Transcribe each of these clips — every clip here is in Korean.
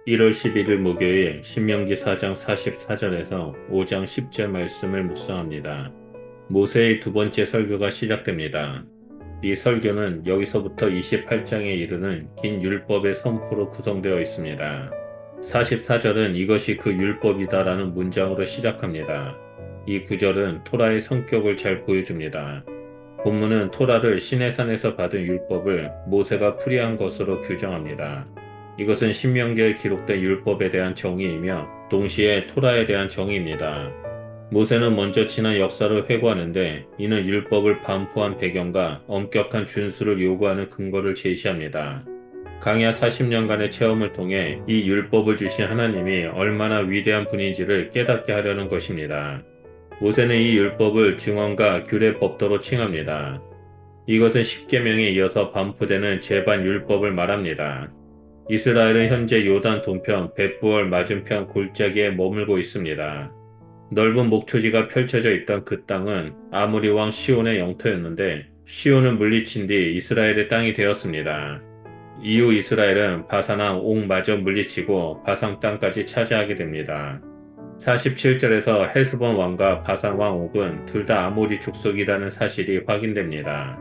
1월 11일 목요일 신명기 4장 44절에서 5장 10절 말씀을 묵상합니다. 모세의 두 번째 설교가 시작됩니다. 이 설교는 여기서부터 28장에 이르는 긴 율법의 선포로 구성되어 있습니다. 44절은 이것이 그 율법이다라는 문장으로 시작합니다. 이 구절은 토라의 성격을 잘 보여줍니다. 본문은 토라를 시내산에서 받은 율법을 모세가 풀이한 것으로 규정합니다. 이것은 신명기에 기록된 율법에 대한 정의이며 동시에 토라에 대한 정의입니다. 모세는 먼저 지난 역사를 회고하는데 이는 율법을 반포한 배경과 엄격한 준수를 요구하는 근거를 제시합니다. 강야 40년간의 체험을 통해 이 율법을 주신 하나님이 얼마나 위대한 분인지를 깨닫게 하려는 것입니다. 모세는 이 율법을 증언과 규례 법도로 칭합니다. 이것은 십계명에 이어서 반포되는 제반 율법을 말합니다. 이스라엘은 현재 요단 동편 벳부얼 맞은편 골짜기에 머물고 있습니다. 넓은 목초지가 펼쳐져 있던 그 땅은 아모리 왕 시온의 영토였는데 시온을 물리친 뒤 이스라엘의 땅이 되었습니다. 이후 이스라엘은 바산왕 옥마저 물리치고 바산 땅까지 차지하게 됩니다. 47절에서 헤스본 왕과 바산 왕 옥은 둘 다 아모리 족속이라는 사실이 확인됩니다.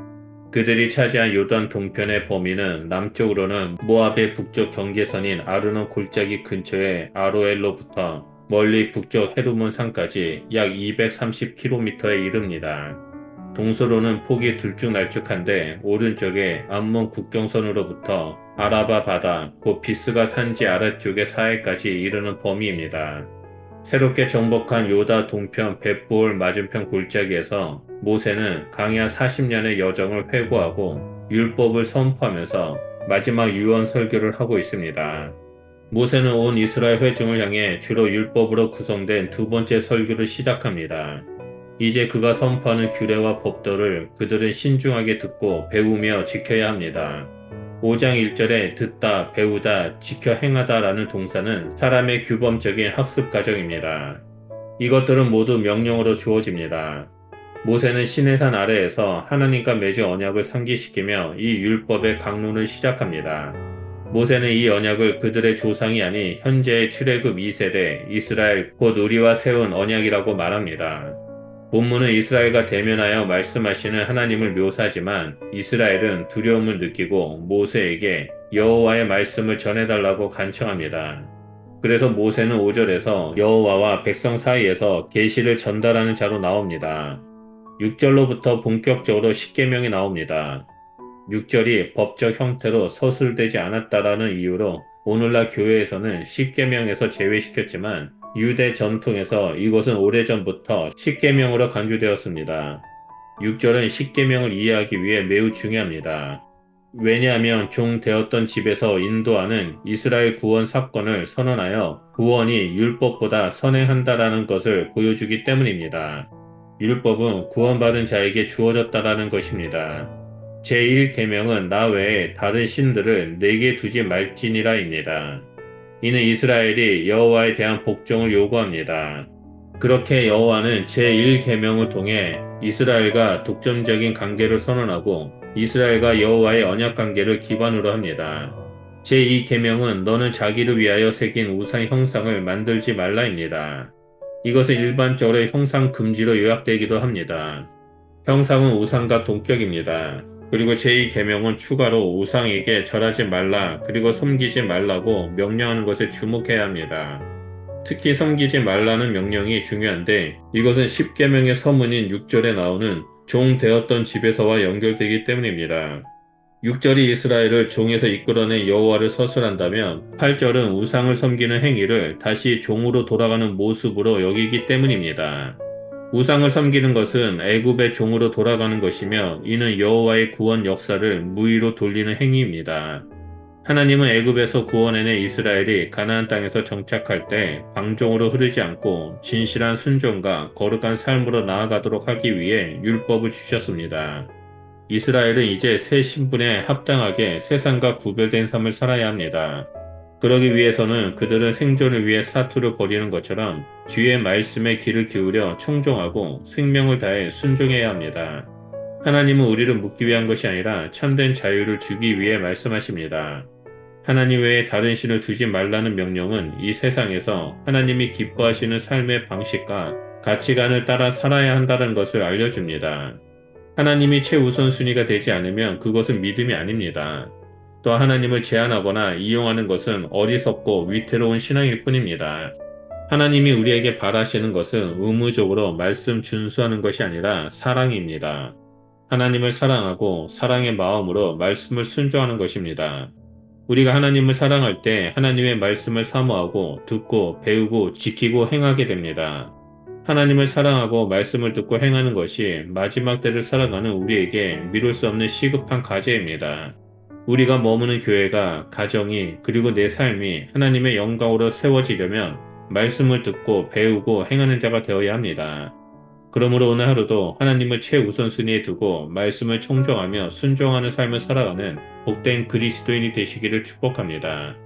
그들이 차지한 요단 동편의 범위는 남쪽으로는 모압의 북쪽 경계선인 아르논 골짜기 근처의 아로엘로부터 멀리 북쪽 헤르몬 산까지 약 230km에 이릅니다. 동서로는 폭이 들쭉날쭉한데 오른쪽에 암몬 국경선으로부터 아라바 바다, 곧 비스가 산지 아래쪽의 사해까지 이르는 범위입니다. 새롭게 정복한 요다 동편 벳부올 맞은편 골짜기에서 모세는 강야 40년의 여정을 회고하고 율법을 선포하면서 마지막 유언 설교를 하고 있습니다. 모세는 온 이스라엘 회중을 향해 주로 율법으로 구성된 두 번째 설교를 시작합니다. 이제 그가 선포하는 규례와 법도를 그들은 신중하게 듣고 배우며 지켜야 합니다. 5장 1절에 듣다, 배우다, 지켜 행하다 라는 동사는 사람의 규범적인 학습 과정입니다. 이것들은 모두 명령으로 주어집니다. 모세는 시내산 아래에서 하나님과 맺은 언약을 상기시키며 이 율법의 강론을 시작합니다. 모세는 이 언약을 그들의 조상이 아닌 현재의 출애굽 2세대 이스라엘 곧 우리와 세운 언약이라고 말합니다. 본문은 이스라엘과 대면하여 말씀하시는 하나님을 묘사하지만 이스라엘은 두려움을 느끼고 모세에게 여호와의 말씀을 전해달라고 간청합니다. 그래서 모세는 5절에서 여호와와 백성 사이에서 계시를 전달하는 자로 나옵니다. 6절로부터 본격적으로 십계명이 나옵니다. 6절이 법적 형태로 서술되지 않았다라는 이유로 오늘날 교회에서는 십계명에서 제외시켰지만 유대 전통에서 이것은 오래전부터 십계명으로 간주되었습니다. 6절은 십계명을 이해하기 위해 매우 중요합니다. 왜냐하면 종 되었던 집에서 인도하는 이스라엘 구원 사건을 선언하여 구원이 율법보다 선행한다라는 것을 보여주기 때문입니다. 율법은 구원받은 자에게 주어졌다라는 것입니다. 제1계명은 나 외에 다른 신들을 내게 두지 말지니라입니다. 이는 이스라엘이 여호와에 대한 복종을 요구합니다. 그렇게 여호와는 제1계명을 통해 이스라엘과 독점적인 관계를 선언하고 이스라엘과 여호와의 언약 관계를 기반으로 합니다. 제2계명은 너는 자기를 위하여 새긴 우상 형상을 만들지 말라입니다. 이것은 일반적으로 형상 금지로 요약되기도 합니다. 형상은 우상과 동격입니다. 그리고 제2계명은 추가로 우상에게 절하지 말라 그리고 섬기지 말라고 명령하는 것에 주목해야 합니다. 특히 섬기지 말라는 명령이 중요한데 이것은 10계명의 서문인 6절에 나오는 종 되었던 집에서와 연결되기 때문입니다. 6절이 이스라엘을 종에서 이끌어낸 여호와를 서술한다면 8절은 우상을 섬기는 행위를 다시 종으로 돌아가는 모습으로 여기기 때문입니다. 우상을 섬기는 것은 애굽의 종으로 돌아가는 것이며 이는 여호와의 구원 역사를 무의로 돌리는 행위입니다. 하나님은 애굽에서 구원해낸 이스라엘이 가나안 땅에서 정착할 때 방종으로 흐르지 않고 진실한 순종과 거룩한 삶으로 나아가도록 하기 위해 율법을 주셨습니다. 이스라엘은 이제 새 신분에 합당하게 세상과 구별된 삶을 살아야 합니다. 그러기 위해서는 그들은 생존을 위해 사투를 벌이는 것처럼 주의 말씀에 귀를 기울여 청종하고 생명을 다해 순종해야 합니다. 하나님은 우리를 묶기 위한 것이 아니라 참된 자유를 주기 위해 말씀하십니다. 하나님 외에 다른 신을 두지 말라는 명령은 이 세상에서 하나님이 기뻐하시는 삶의 방식과 가치관을 따라 살아야 한다는 것을 알려줍니다. 하나님이 최우선순위가 되지 않으면 그것은 믿음이 아닙니다. 또 하나님을 제한하거나 이용하는 것은 어리석고 위태로운 신앙일 뿐입니다. 하나님이 우리에게 바라시는 것은 의무적으로 말씀 준수하는 것이 아니라 사랑입니다. 하나님을 사랑하고 사랑의 마음으로 말씀을 순종하는 것입니다. 우리가 하나님을 사랑할 때 하나님의 말씀을 사모하고 듣고 배우고 지키고 행하게 됩니다. 하나님을 사랑하고 말씀을 듣고 행하는 것이 마지막 때를 살아가는 우리에게 미룰 수 없는 시급한 과제입니다. 우리가 머무는 교회가, 가정이, 그리고 내 삶이 하나님의 영광으로 세워지려면 말씀을 듣고 배우고 행하는 자가 되어야 합니다. 그러므로 오늘 하루도 하나님을 최우선순위에 두고 말씀을 청종하며 순종하는 삶을 살아가는 복된 그리스도인이 되시기를 축복합니다.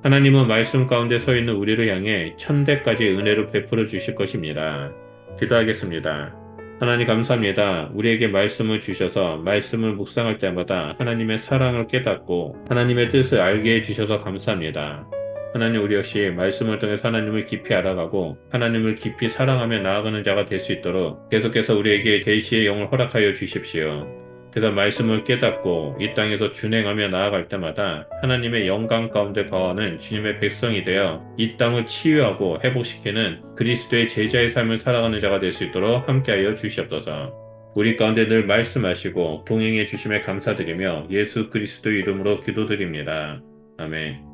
하나님은 말씀 가운데 서 있는 우리를 향해 천대까지 은혜를 베풀어 주실 것입니다. 기도하겠습니다. 하나님 감사합니다. 우리에게 말씀을 주셔서 말씀을 묵상할 때마다 하나님의 사랑을 깨닫고 하나님의 뜻을 알게 해주셔서 감사합니다. 하나님 우리 역시 말씀을 통해서 하나님을 깊이 알아가고 하나님을 깊이 사랑하며 나아가는 자가 될 수 있도록 계속해서 우리에게 계시의 영을 허락하여 주십시오. 그래서 말씀을 깨닫고 이 땅에서 준행하며 나아갈 때마다 하나님의 영광 가운데 거하는 주님의 백성이 되어 이 땅을 치유하고 회복시키는 그리스도의 제자의 삶을 살아가는 자가 될 수 있도록 함께하여 주시옵소서. 우리 가운데 늘 말씀하시고 동행해 주심에 감사드리며 예수 그리스도 이름으로 기도드립니다. 아멘.